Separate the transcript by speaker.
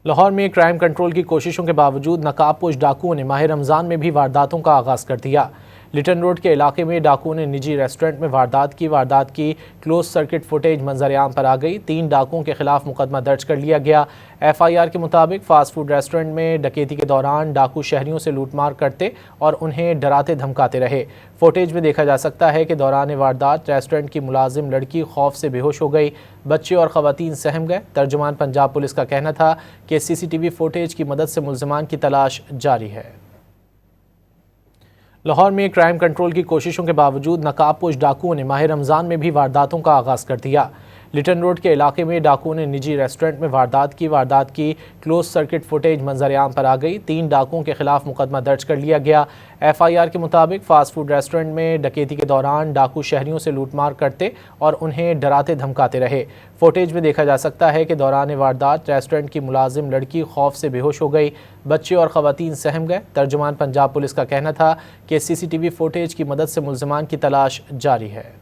Speaker 1: लाहौर में crime control की कोशिशों के बावजूद नकाबपोश डाकुओं ने माह रमज़ान में भी वारदातों का आगाज़ कर दिया। लिटन रोड के इलाके में डाकुओं ने निजी रेस्टोरेंट में वारदात की क्लोज सर्किट फुटेज मंजर-ए-आम पर आ गई। 3 डाकुओं के खिलाफ मुकदमा दर्ज कर लिया गया। FIR के मुताबिक फास्ट फूड रेस्टोरेंट में डकैती के दौरान डाकू शहरियों से लूटमार करते और उन्हें डराते धमकाते रहे। फुटेज में देखा जा सकता है कि दौरान वारदात रेस्टोरेंट की मुलाजिम लड़की खौफ से बेहोश हो गई। बच्चे और ख़वातीन सहम गए। तर्जुमान पंजाब पुलिस का कहना था कि CCTV फुटेज की मदद से मुल्ज़िमान की तलाश जारी है। लाहौर में क्राइम कंट्रोल की कोशिशों के बावजूद नकाबपोश डाकुओं ने माह रमज़ान में भी वारदातों का आगाज़ कर दिया। लिटन रोड के इलाके में डाकुओं ने निजी रेस्टोरेंट में वारदात की क्लोज सर्किट फुटेज मंजर-ए-आम पर आ गई। 3 डाकुओं के खिलाफ मुकदमा दर्ज कर लिया गया। FIR के मुताबिक फास्ट फूड रेस्टोरेंट में डकैती के दौरान डाकू शहरियों से लूटमार करते और उन्हें डराते धमकाते रहे। फुटेज में देखा जा सकता है कि दौरान वारदात रेस्टोरेंट की मुलाजिम लड़की खौफ से बेहोश हो गई। बच्चे और ख़वातीन सहम गए। तर्जुमान पंजाब पुलिस का कहना था कि CCTV फुटेज की मदद से मुल्ज़िमान की तलाश जारी है।